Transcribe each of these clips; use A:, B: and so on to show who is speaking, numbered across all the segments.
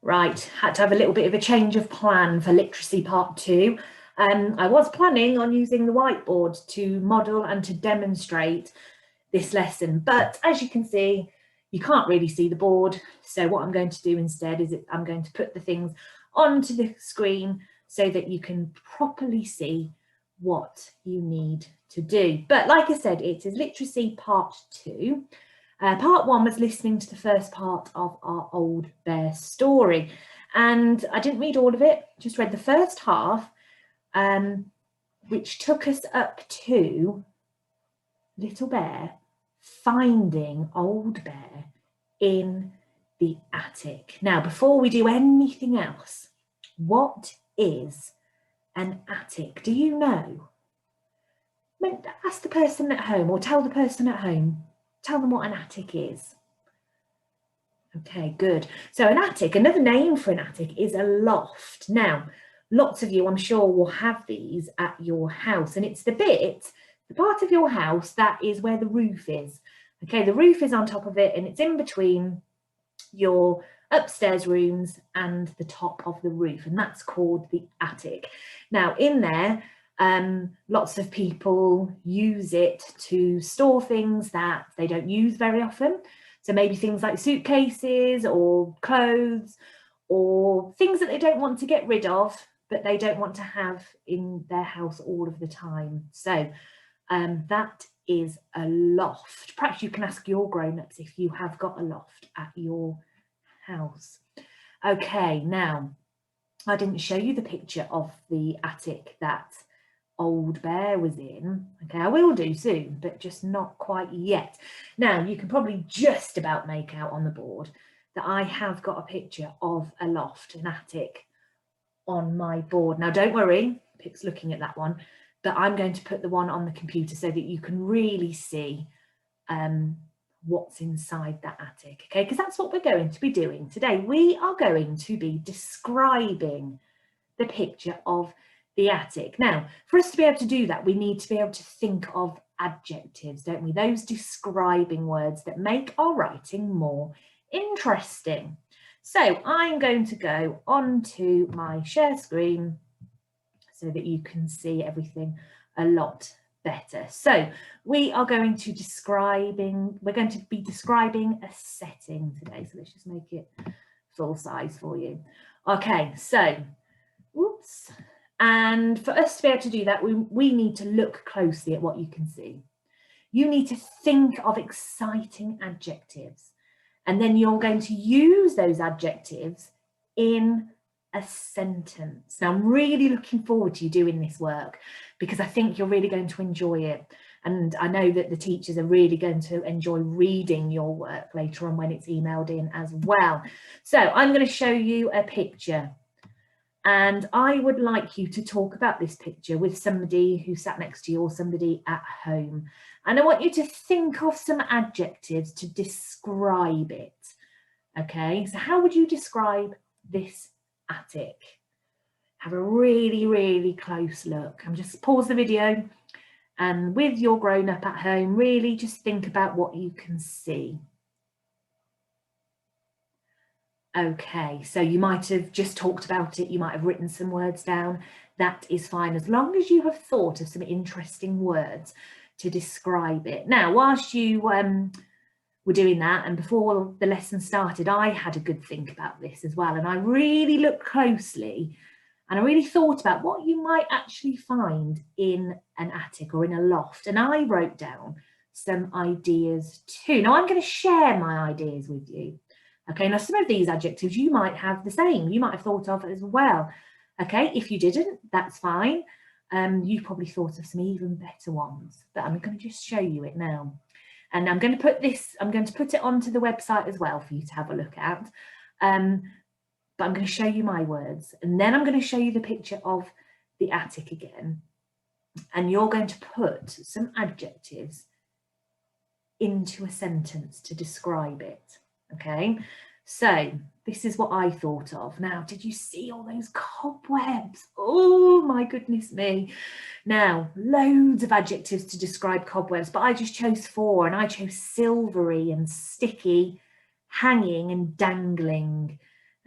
A: Right, had to have a little bit of a change of plan for literacy part 2. I was planning on using the whiteboard to model and to demonstrate this lesson, but as you can see, you can't really see the board. So what I'm going to do instead is I'm going to put the things onto the screen so that you can properly see what you need to do. But like I said, it is literacy part 2. Part 1 was listening to the first part of our Old Bear story, and I didn't read all of it, just read the first half, which took us up to Little Bear finding Old Bear in the attic. Now, before we do anything else, what is an attic? Do you know? Ask the person at home, or tell the person at home. Tell them what an attic is. Okay, good. So an attic, another name for an attic is a loft. Now, lots of you, I'm sure, will have these at your house, and it's the part of your house that is where the roof is. Okay, the roof is on top of it, and it's in between your upstairs rooms and the top of the roof, and that's called the attic. Now, in there, lots of people use it to store things that they don't use very often. So maybe things like suitcases or clothes or things that they don't want to get rid of, but they don't want to have in their house all of the time. So that is a loft. Perhaps you can ask your grown-ups if you have got a loft at your house. Okay, now I didn't show you the picture of the attic that Old Bear was in. Okay, I will do soon, but just not quite yet. Now, you can probably just about make out on the board that I have got a picture of a loft, an attic, on my board. Now, don't worry, Pip's looking at that one, but I'm going to put the one on the computer so that you can really see what's inside that attic, okay? Because that's what we're going to be doing today. We are going to be describing the picture of the attic. Now, for us to be able to do that, we need to be able to think of adjectives, don't we? Those describing words that make our writing more interesting. So I'm going to go onto my share screen so that you can see everything a lot better. So we are going to we're going to be describing a setting today. So let's just make it full size for you. Okay, so, whoops. And for us to be able to do that, we need to look closely at what you can see. You need to think of exciting adjectives, and then you're going to use those adjectives in a sentence. Now, I'm really looking forward to you doing this work because I think you're really going to enjoy it. And I know that the teachers are really going to enjoy reading your work later on when it's emailed in as well. So I'm going to show you a picture. And I would like you to talk about this picture with somebody who sat next to you or somebody at home. And I want you to think of some adjectives to describe it. Okay, so how would you describe this attic? Have a really, really close look. And just pause the video and with your grown-up at home, really just think about what you can see. Okay, so you might have just talked about it, you might have written some words down. That is fine, as long as you have thought of some interesting words to describe it. Now, whilst you were doing that, and before the lesson started, I had a good think about this as well, and I really looked closely and I really thought about what you might actually find in an attic or in a loft, and I wrote down some ideas too. Now, I'm going to share my ideas with you. Okay, now some of these adjectives you might have the same, you might have thought of as well. Okay, if you didn't, that's fine. You probably thought of some even better ones, but I'm going to just show you it now. And I'm going to put it onto the website as well for you to have a look at. But I'm going to show you my words, and then I'm going to show you the picture of the attic again. And you're going to put some adjectives into a sentence to describe it. Okay, so this is what I thought of. Now, did you see all those cobwebs? Oh my goodness me. Now, loads of adjectives to describe cobwebs, but I just chose 4, and I chose silvery and sticky, hanging and dangling.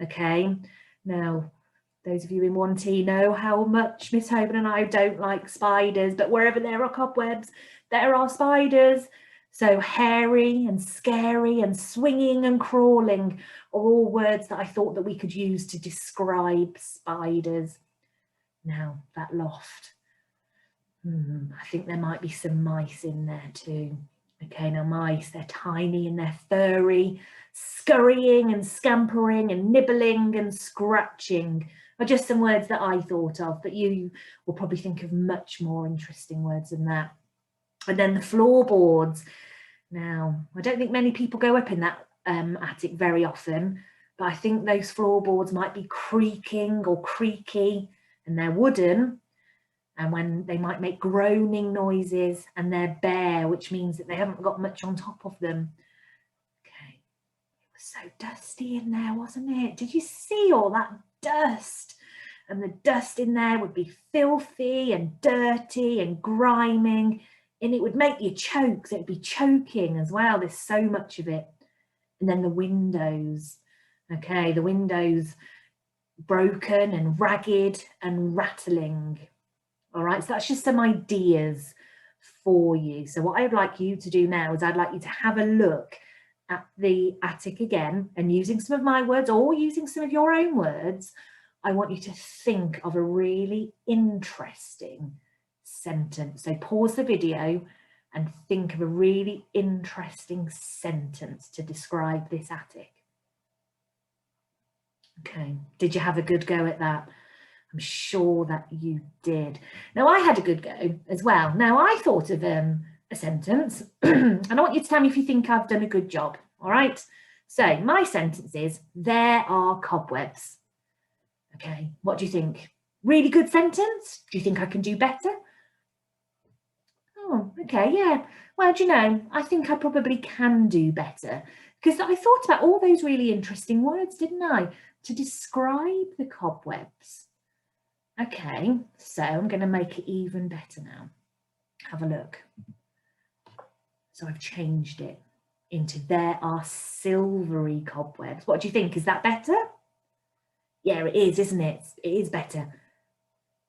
A: Okay, now those of you in 1T know how much Miss Hoban and I don't like spiders, but wherever there are cobwebs, there are spiders. So hairy and scary and swinging and crawling are all words that I thought that we could use to describe spiders. Now, that loft. I think there might be some mice in there too. Okay, now mice, they're tiny and they're furry, scurrying and scampering and nibbling and scratching are just some words that I thought of, but you will probably think of much more interesting words than that. And then the floorboards. Now, I don't think many people go up in that attic very often, but I think those floorboards might be creaking or creaky, and they're wooden, and when they might make groaning noises, and they're bare, which means that they haven't got much on top of them. Okay, it was so dusty in there, wasn't it? Did you see all that dust? And the dust in there would be filthy and dirty and griming, and it would make you choke. So it'd be choking as well. There's so much of it. And then the windows. Okay, the windows broken and ragged and rattling. All right, so that's just some ideas for you. So what I'd like you to do now is I'd like you to have a look at the attic again, and using some of my words or using some of your own words, I want you to think of a really interesting sentence. So pause the video and think of a really interesting sentence to describe this attic. Okay, did you have a good go at that? I'm sure that you did. Now, I had a good go as well. Now, I thought of a sentence, and I want you to tell me if you think I've done a good job, all right? So, my sentence is, there are cobwebs. Okay, what do you think? Really good sentence? Do you think I can do better? Oh, okay, yeah. Well, do you know, I think I probably can do better, because I thought about all those really interesting words, didn't I, to describe the cobwebs. Okay, so I'm going to make it even better now. Have a look. So I've changed it into there are silvery cobwebs. What do you think? Is that better? Yeah, it is, isn't it? It is better.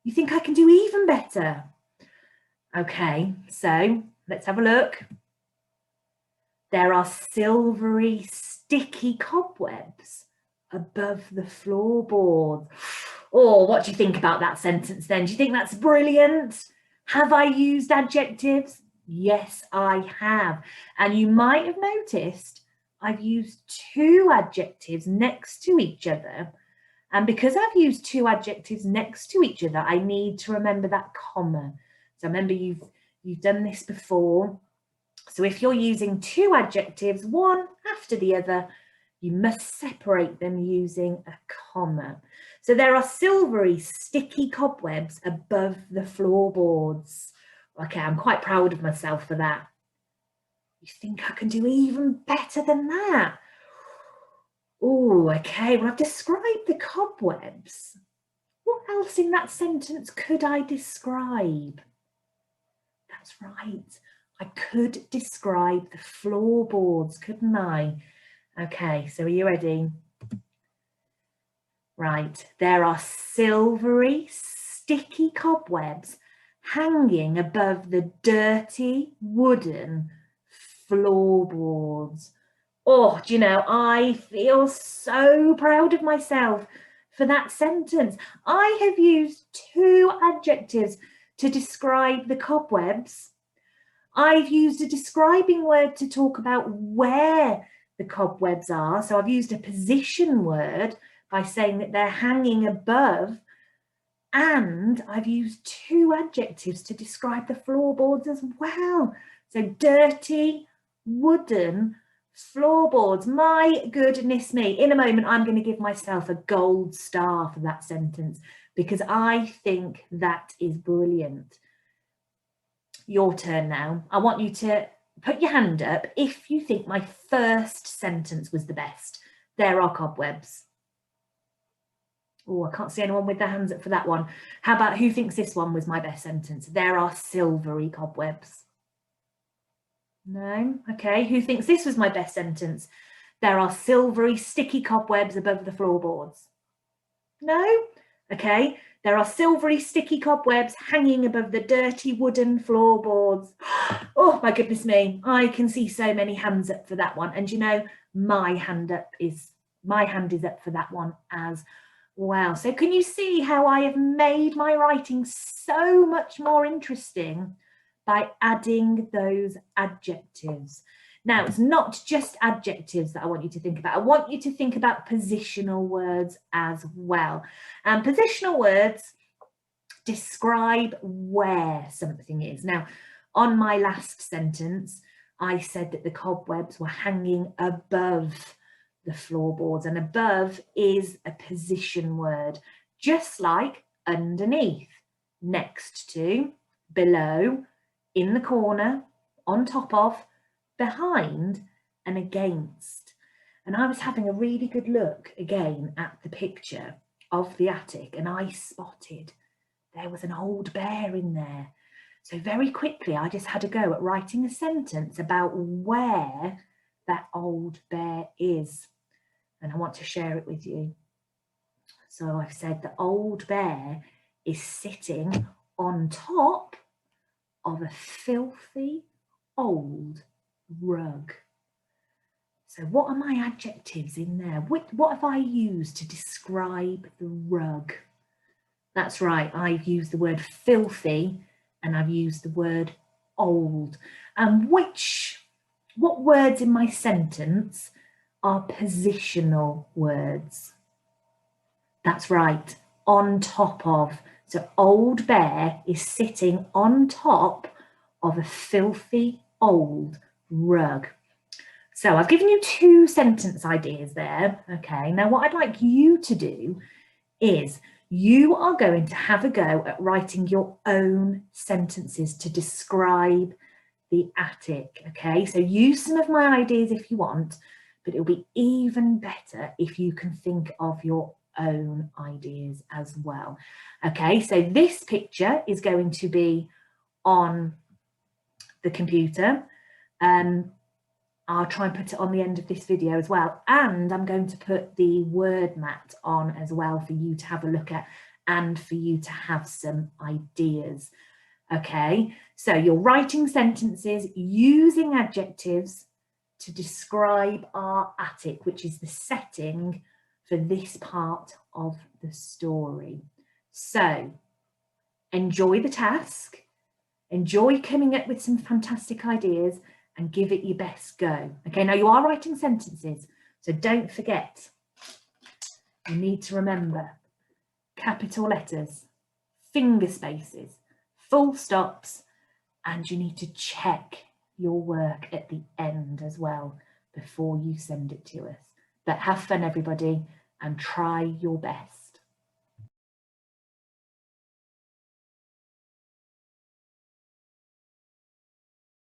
A: You think I can do even better? Okay, so let's have a look. There are silvery, sticky cobwebs above the floorboards. Oh, what do you think about that sentence then? Do you think that's brilliant? Have I used adjectives? Yes, I have. And you might have noticed I've used two adjectives next to each other. And because I've used two adjectives next to each other, I need to remember that comma. So remember, you've done this before. So if you're using two adjectives, one after the other, you must separate them using a comma. So there are silvery, sticky cobwebs above the floorboards. Okay, I'm quite proud of myself for that. You think I can do even better than that? Oh, okay, well, I've described the cobwebs. What else in that sentence could I describe? That's right. I could describe the floorboards, couldn't I? Okay, so are you ready? Right, there are silvery, sticky cobwebs hanging above the dirty wooden floorboards. Oh, do you know, I feel so proud of myself for that sentence. I have used two adjectives to describe the cobwebs. I've used a describing word to talk about where the cobwebs are. So I've used a position word by saying that they're hanging above. And I've used two adjectives to describe the floorboards as well. So dirty, wooden floorboards. My goodness me. In a moment, I'm going to give myself a gold star for that sentence because I think that is brilliant. Your turn now. I want you to put your hand up if you think my first sentence was the best. There are cobwebs. Oh, I can't see anyone with their hands up for that one. How about who thinks this one was my best sentence? There are silvery cobwebs. No? Okay. Who thinks this was my best sentence? There are silvery sticky cobwebs above the floorboards. No? Okay. There are silvery sticky cobwebs hanging above the dirty wooden floorboards. Oh my goodness me. I can see so many hands up for that one. And you know, my hand is up for that one as well. So can you see how I have made my writing so much more interesting by adding those adjectives? Now, it's not just adjectives that I want you to think about. I want you to think about positional words as well. And positional words describe where something is. Now, on my last sentence, I said that the cobwebs were hanging above the floorboards, and above is a position word, just like underneath, next to, below, in the corner, on top of, behind, and against. And I was having a really good look again at the picture of the attic, and I spotted there was an old bear in there. So very quickly I just had a go at writing a sentence about where that old bear is, and I want to share it with you. So I've said the old bear is sitting on top of a filthy old rug. So what are my adjectives in there? What have I used to describe the rug? That's right, I've used the word filthy and I've used the word old. And what words in my sentence are positional words? That's right, on top of. So old bear is sitting on top of a filthy old rug. So I've given you 2 sentence ideas there. Okay, now what I'd like you to do is you are going to have a go at writing your own sentences to describe the attic. Okay, so use some of my ideas if you want, but it'll be even better if you can think of your own ideas as well. Okay, so this picture is going to be on the computer. I'll try and put it on the end of this video as well, and I'm going to put the word mat on as well for you to have a look at and for you to have some ideas. Okay, so you're writing sentences using adjectives to describe our attic, which is the setting for this part of the story. So enjoy the task, enjoy coming up with some fantastic ideas, and give it your best go. Okay, now you are writing sentences, so don't forget, you need to remember capital letters, finger spaces, full stops, and you need to check your work at the end as well before you send it to us. But have fun, everybody, and try your best.